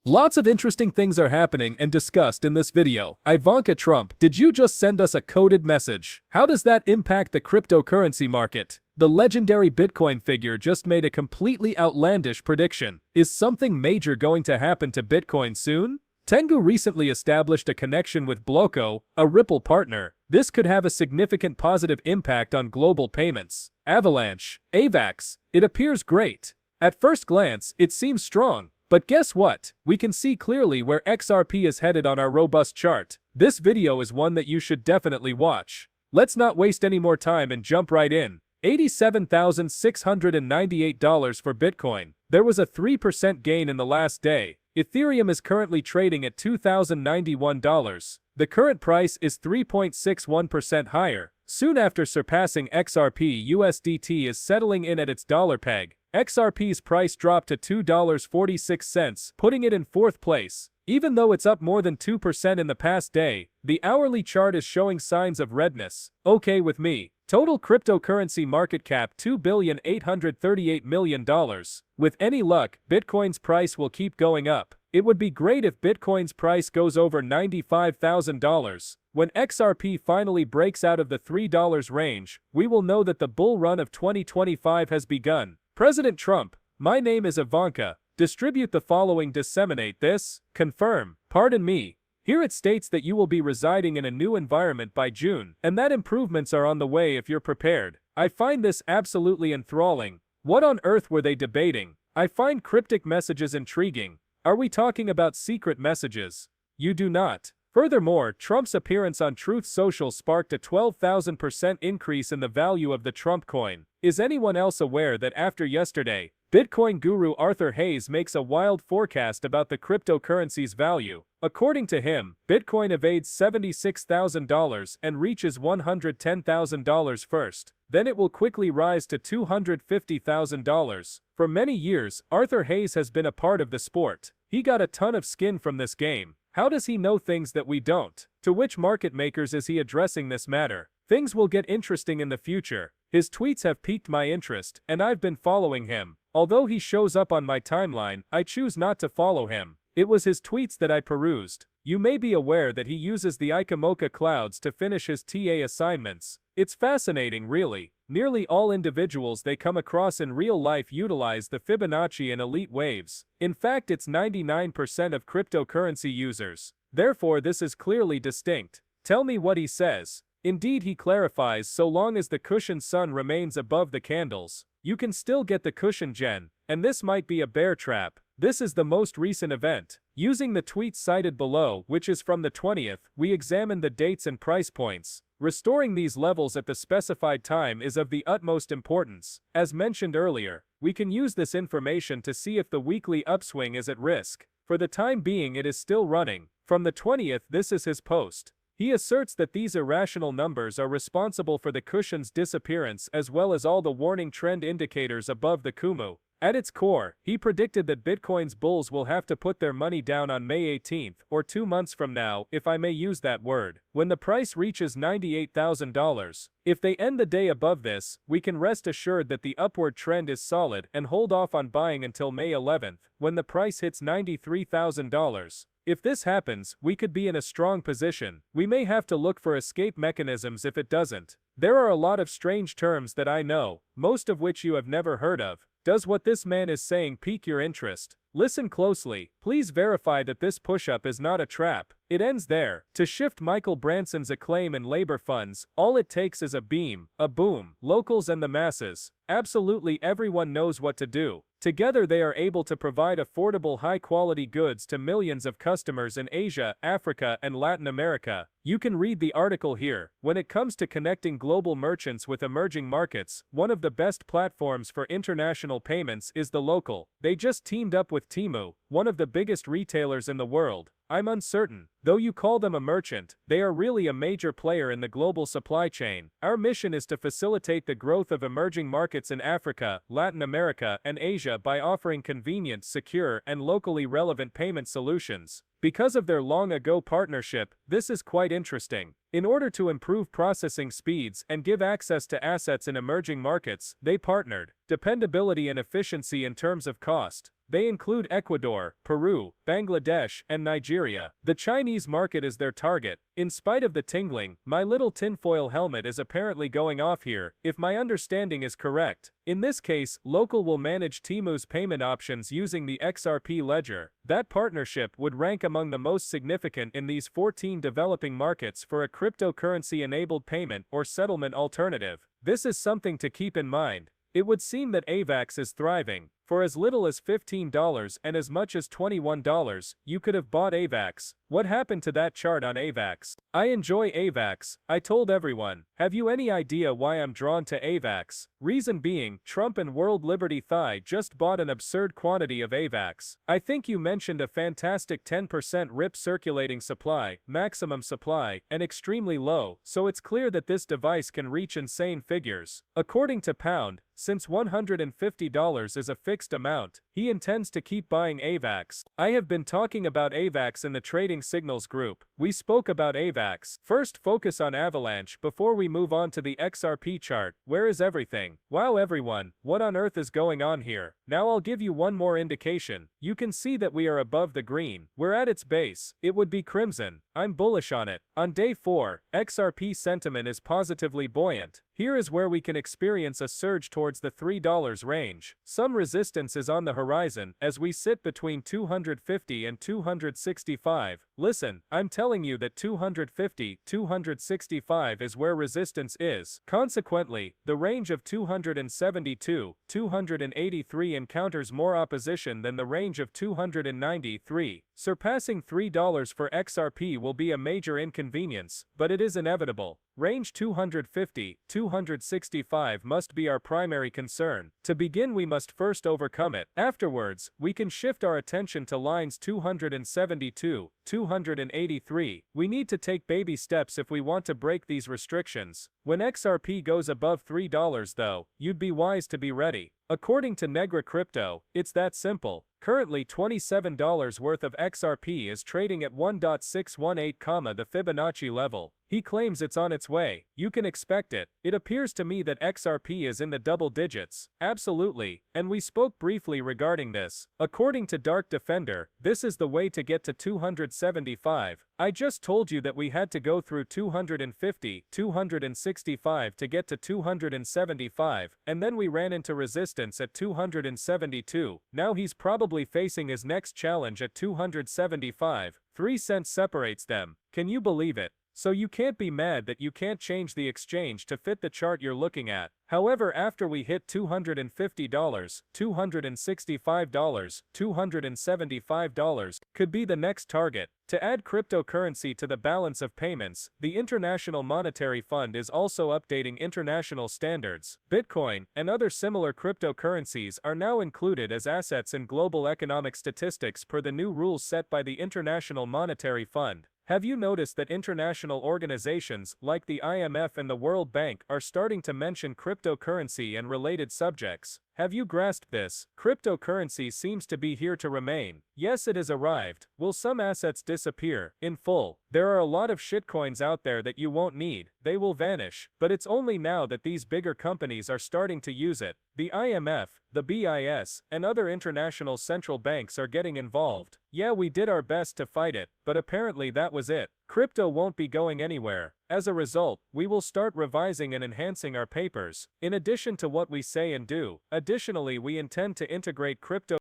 Lots of interesting things are happening and discussed in this video. Ivanka Trump, did you just send us a coded message? How does that impact the cryptocurrency market? The legendary Bitcoin figure just made a completely outlandish prediction. Is something major going to happen to Bitcoin soon? Tengu recently established a connection with Bloco, a Ripple partner. This could have a significant positive impact on global payments. Avalanche, AVAX, it appears great. At first glance, it seems strong. But guess what? We can see clearly where XRP is headed on our robust chart. This video is one that you should definitely watch. Let's not waste any more time and jump right in. $87,698 for Bitcoin. There was a 3% gain in the last day. Ethereum is currently trading at $2,091. The current price is 3.61% higher. Soon after surpassing XRP, USDT is settling in at its dollar peg. XRP's price dropped to $2.46, putting it in fourth place. Even though it's up more than 2% in the past day, the hourly chart is showing signs of redness. Okay with me. Total cryptocurrency market cap $2,838,000,000. With any luck, Bitcoin's price will keep going up. It would be great if Bitcoin's price goes over $95,000. When XRP finally breaks out of the $3 range, we will know that the bull run of 2025 has begun. President Trump, my name is Ivanka. Distribute the following, disseminate this, confirm, pardon me. Here it states that you will be residing in a new environment by June, and that improvements are on the way if you're prepared. I find this absolutely enthralling. What on earth were they debating? I find cryptic messages intriguing. Are we talking about secret messages? You do not. Furthermore, Trump's appearance on Truth Social sparked a 12,000% increase in the value of the Trump coin. Is anyone else aware that after yesterday, Bitcoin guru Arthur Hayes makes a wild forecast about the cryptocurrency's value? According to him, Bitcoin evades $76,000 and reaches $110,000 first. Then it will quickly rise to $250,000. For many years, Arthur Hayes has been a part of the sport. He got a ton of skin from this game. How does he know things that we don't? To which market makers is he addressing this matter? Things will get interesting in the future. His tweets have piqued my interest, and I've been following him. Although he shows up on my timeline, I choose not to follow him. It was his tweets that I perused. You may be aware that he uses the Ikamoka clouds to finish his TA assignments. It's fascinating, really. Nearly all individuals they come across in real life utilize the Fibonacci and elite waves. In fact, it's 99% of cryptocurrency users. Therefore, this is clearly distinct. Tell me what he says. Indeed, he clarifies, so long as the cushion sun remains above the candles, you can still get the cushion gen, and this might be a bear trap. This is the most recent event. Using the tweet cited below, which is from the 20th, we examined the dates and price points. Restoring these levels at the specified time is of the utmost importance. As mentioned earlier, we can use this information to see if the weekly upswing is at risk. For the time being, it is still running. From the 20th, this is his post. He asserts that these irrational numbers are responsible for the cushion's disappearance as well as all the warning trend indicators above the Kumu. At its core, he predicted that Bitcoin's bulls will have to put their money down on May 18th, or 2 months from now, if I may use that word, when the price reaches $98,000. If they end the day above this, we can rest assured that the upward trend is solid and hold off on buying until May 11th, when the price hits $93,000. If this happens, we could be in a strong position. We may have to look for escape mechanisms if it doesn't. There are a lot of strange terms that I know, most of which you have never heard of. Does what this man is saying pique your interest? Listen closely. Please verify that this push-up is not a trap. It ends there. To shift Michael Branson's acclaim in labor funds, all it takes is a beam, a boom, locals and the masses. Absolutely everyone knows what to do. Together they are able to provide affordable high-quality goods to millions of customers in Asia, Africa, and Latin America. You can read the article here. When it comes to connecting global merchants with emerging markets, one of the best platforms for international payments is the local. They just teamed up with Temu, one of the biggest retailers in the world. I'm uncertain. Though you call them a merchant, they are really a major player in the global supply chain. Our mission is to facilitate the growth of emerging markets in Africa, Latin America, and Asia by offering convenient, secure, and locally relevant payment solutions. Because of their long-ago partnership, this is quite interesting. In order to improve processing speeds and give access to assets in emerging markets, they partnered. Dependability and efficiency in terms of cost. They include Ecuador, Peru, Bangladesh, and Nigeria. The Chinese market is their target. In spite of the tingling, my little tinfoil helmet is apparently going off here, if my understanding is correct. In this case, Local will manage Temu's payment options using the XRP ledger. That partnership would rank among the most significant in these 14 developing markets for a cryptocurrency-enabled payment or settlement alternative. This is something to keep in mind. It would seem that AVAX is thriving. For as little as $15 and as much as $21, you could have bought AVAX. What happened to that chart on AVAX? I enjoy AVAX, I told everyone. Have you any idea why I'm drawn to AVAX? Reason being, Trump and World Liberty Thai just bought an absurd quantity of AVAX. I think you mentioned a fantastic 10% RIP circulating supply, maximum supply, and extremely low, so it's clear that this device can reach insane figures. According to Pound, since $150 is a fixed amount, he intends to keep buying AVAX. I have been talking about AVAX in the Trading Signals group. We spoke about AVAX. First, focus on Avalanche before we move on to the XRP chart. Where is everything? Wow everyone, what on earth is going on here? Now I'll give you one more indication. You can see that we are above the green. We're at its base. It would be crimson. I'm bullish on it. On day 4, XRP sentiment is positively buoyant. Here is where we can experience a surge towards the $3 range. Some resistance is on the horizon as we sit between 250 and 265. Listen, I'm telling you that 250, 265 is where resistance is. Consequently, the range of 272, 283 encounters more opposition than the range of 293. Surpassing $3 for XRP will be a major inconvenience, but it is inevitable. Range 250, 265 must be our primary concern. To begin, we must first overcome it. Afterwards, we can shift our attention to lines 272, 283. We need to take baby steps if we want to break these restrictions. When XRP goes above $3 though, you'd be wise to be ready. According to Negra Crypto, it's that simple. Currently $27 worth of XRP is trading at 1.618, the Fibonacci level. He claims it's on its way. You can expect it. It appears to me that XRP is in the double digits. Absolutely. And we spoke briefly regarding this. According to Dark Defender, this is the way to get to 275. I just told you that we had to go through 250, 265 to get to 275, and then we ran into resistance at 272. Now he's probably facing his next challenge at 275. 3 cents separates them. Can you believe it? So you can't be mad that you can't change the exchange to fit the chart you're looking at. However, after we hit $250, $265, $275 could be the next target. To add cryptocurrency to the balance of payments, the International Monetary Fund is also updating international standards. Bitcoin and other similar cryptocurrencies are now included as assets in global economic statistics per the new rules set by the International Monetary Fund. Have you noticed that international organizations like the IMF and the World Bank are starting to mention cryptocurrency and related subjects? Have you grasped this? Cryptocurrency seems to be here to remain. Yes, it has arrived. Will some assets disappear? In full. There are a lot of shitcoins out there that you won't need. They will vanish. But it's only now that these bigger companies are starting to use it. The IMF, the BIS, and other international central banks are getting involved. Yeah, we did our best to fight it, but apparently that was it. Crypto won't be going anywhere. As a result, we will start revising and enhancing our papers, in addition to what we say and do. Additionally, we intend to integrate crypto